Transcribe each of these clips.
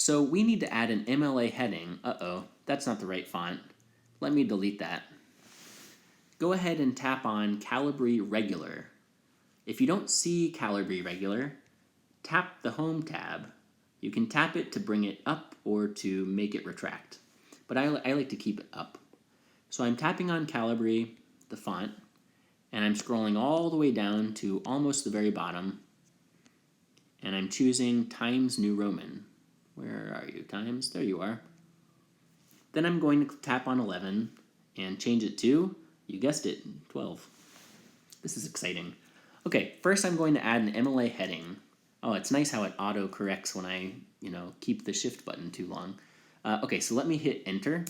So we need to add an Mla heading. Uh-oh, that's not the right font. Let me delete that. Go ahead and tap on Calibri Regular. If you don't see Calibri Regular, tap the Home tab. You can tap it to bring it up or to make it retract. But I like to keep it up. So I'm tapping on Calibri, the font, and I'm scrolling all the way down to almost the very bottom, and I'm choosing Times New Roman. Where are you, Times? There you are. Then I'm going to tap on 11 and change it to, you guessed it, 12. This is exciting. Okay, first I'm going to add an Mla heading. Oh, it's nice how it auto corrects when I, keep the shift button too long. Okay, so let me hit enter.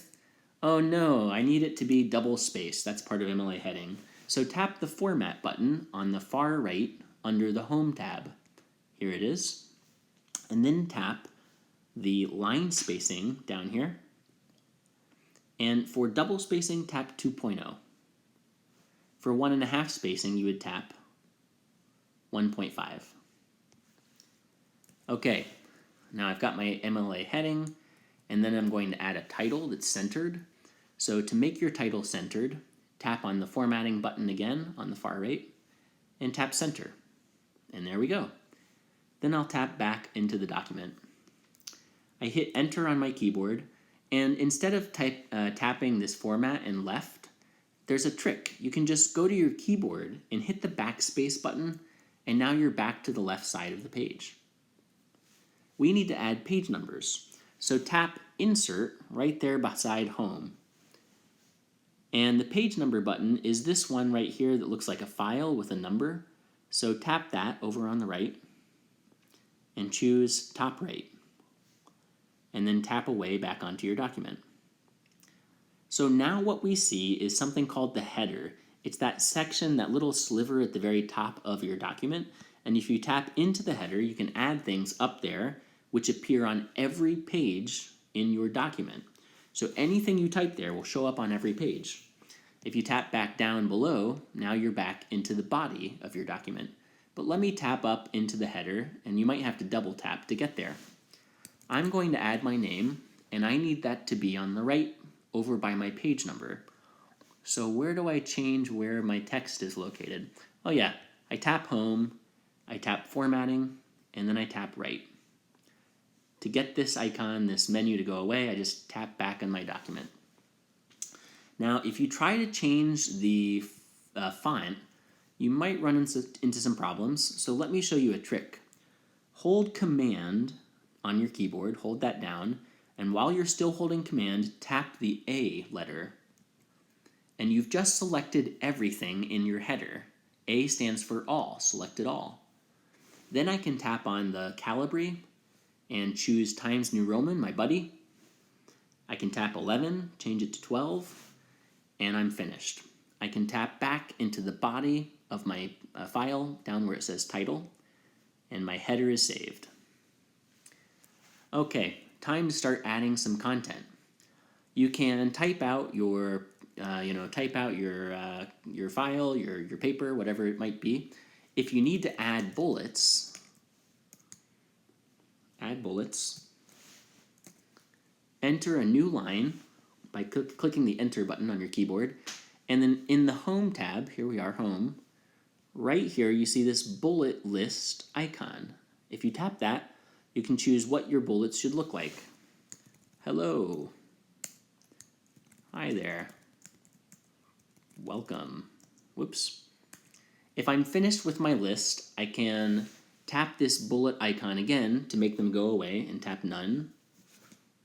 Oh no, I need it to be double spaced. That's part of Mla heading. So tap the format button on the far right under the home tab. Here it is. And then tap the line spacing down here. And for double spacing, tap 2.0. For 1.5 spacing, you would tap 1.5. Okay, now I've got my Mla heading, and then I'm going to add a title that's centered. So to make your title centered, tap on the formatting button again on the far right, and tap center. And there we go. Then I'll tap back into the document. I hit enter on my keyboard, and instead of tapping this format and left, there's a trick. You can just go to your keyboard and hit the backspace button, and now you're back to the left side of the page. We need to add page numbers. So tap insert right there beside home. And the page number button is this one right here that looks like a file with a number. So tap that over on the right and choose top right. And then tap away back onto your document. So now what we see is something called the header. It's that section, that little sliver at the very top of your document. And if you tap into the header, you can add things up there which appear on every page in your document. So anything you type there will show up on every page. If you tap back down below, now you're back into the body of your document. But let me tap up into the header, and you might have to double tap to get there. I'm going to add my name, and I need that to be on the right over by my page number. So where do I change where my text is located? Oh yeah, I tap home, I tap formatting, and then I tap right. To get this icon, this menu to go away, I just tap back on my document. Now, if you try to change the font, you might run into some problems, so let me show you a trick. Hold Command on your keyboard, hold that down, and while you're still holding Command, tap the A letter. And you've just selected everything in your header. A stands for all, selected all. Then I can tap on the Calibri and choose Times New Roman, my buddy. I can tap 11, change it to 12, and I'm finished. I can tap back into the body of my file, down where it says title, and my header is saved. Okay, time to start adding some content. You can type out your, your file, your paper, whatever it might be. If you need to add bullets, enter a new line by clicking the enter button on your keyboard, and then in the home tab, here we are, home, right here you see this bullet list icon. If you tap that, you can choose what your bullets should look like. Hello. Hi there. Welcome. Whoops. If I'm finished with my list, I can tap this bullet icon again to make them go away and tap none.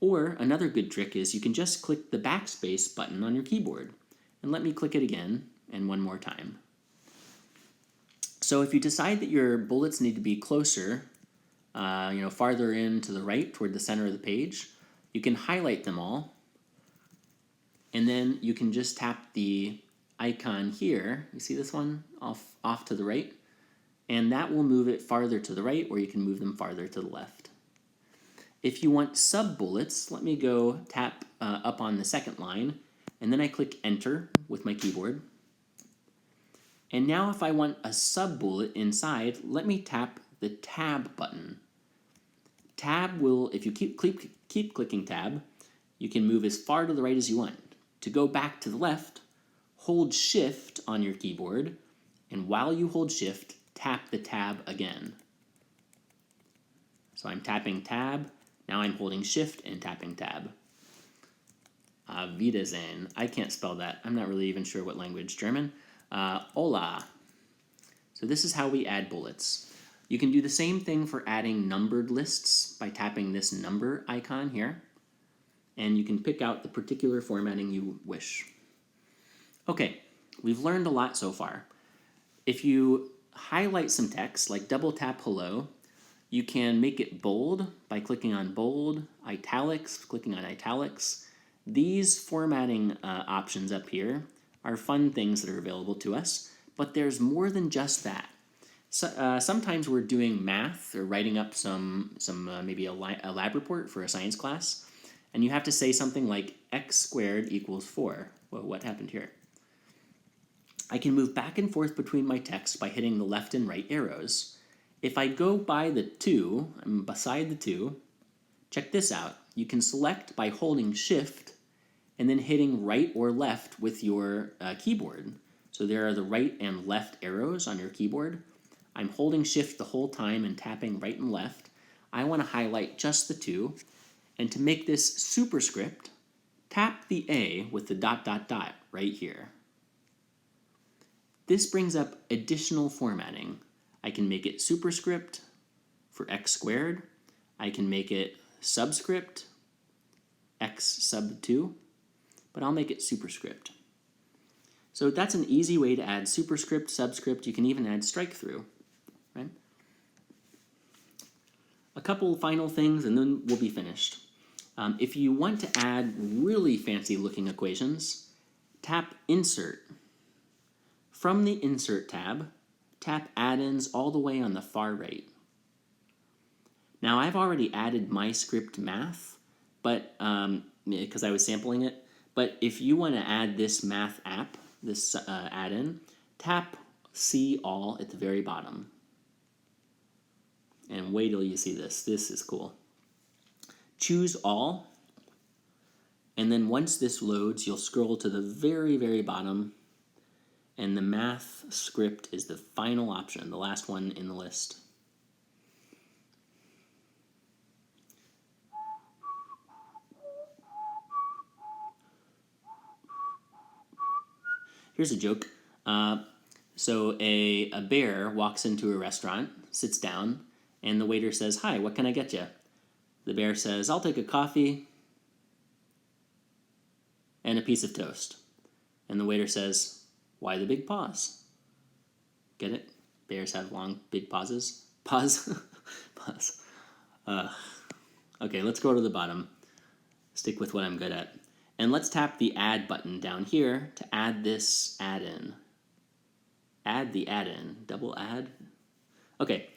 Or another good trick is you can just click the backspace button on your keyboard. And let me click it again and one more time. So if you decide that your bullets need to be closer, farther in to the right toward the center of the page, you can highlight them all. And then you can just tap the icon here. You see this one off to the right? And that will move it farther to the right, or you can move them farther to the left. If you want sub-bullets, let me go tap up on the second line, and then I click enter with my keyboard. And now if I want a sub-bullet inside, let me tap the tab button. Tab will, if you keep clicking tab, you can move as far to the right as you want. To go back to the left, hold shift on your keyboard, and while you hold shift, tap the tab again. So I'm tapping tab, now I'm holding shift and tapping tab. Wiedersehen. I can't spell that. I'm not really even sure what language. German. Hola. So this is how we add bullets. You can do the same thing for adding numbered lists by tapping this number icon here. And you can pick out the particular formatting you wish. Okay, we've learned a lot so far. If you highlight some text, like double tap hello, you can make it bold by clicking on bold, italics, clicking on italics. These formatting options up here are fun things that are available to us, but there's more than just that. So, sometimes we're doing math or writing up some maybe a lab report for a science class, and you have to say something like x squared equals 4. Well, what happened here? I can move back and forth between my text by hitting the left and right arrows. If I go by the 2, I'm beside the 2, check this out. You can select by holding shift and then hitting right or left with your keyboard. So there are the right and left arrows on your keyboard. I'm holding shift the whole time and tapping right and left. I want to highlight just the 2. And to make this superscript, tap the A with the ... right here. This brings up additional formatting. I can make it superscript for x squared. I can make it subscript, x sub 2, but I'll make it superscript. So that's an easy way to add superscript, subscript. You can even add strike through, right? A couple final things and then we'll be finished. If you want to add really fancy looking equations, tap Insert. From the Insert tab, tap Add-ins all the way on the far right. Now I've already added my script math, but because I was sampling it, but if you want to add this math app, this add-in, tap See All at the very bottom. And wait till you see this. This is cool. Choose All, and then once this loads, you'll scroll to the very, very bottom, and the math script is the final option, the last one in the list. Here's a joke. So a bear walks into a restaurant, sits down, and the waiter says, "Hi, what can I get you?" The bear says, "I'll take a coffee and a piece of toast." And the waiter says, "Why the big pause?" Get it? Bears have long, big pauses. Pause. Pause. Okay, let's go to the bottom. Stick with what I'm good at. And let's tap the Add button down here to add this add-in. Add the add-in. Double add? Okay.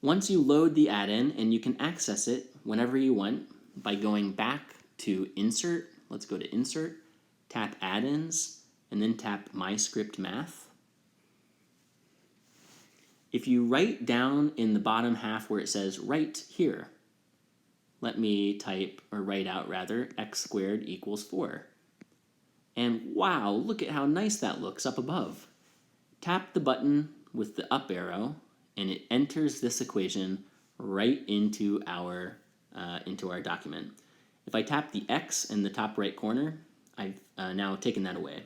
Once you load the add-in, and you can access it whenever you want by going back to Insert. Let's go to Insert, tap Add-ins, and then tap My Script Math. If you write down in the bottom half where it says right here, let me type, or write out rather, x squared equals 4. And wow, look at how nice that looks up above. Tap the button with the up arrow, and it enters this equation right into our document. If I tap the X in the top right corner, I've now taken that away.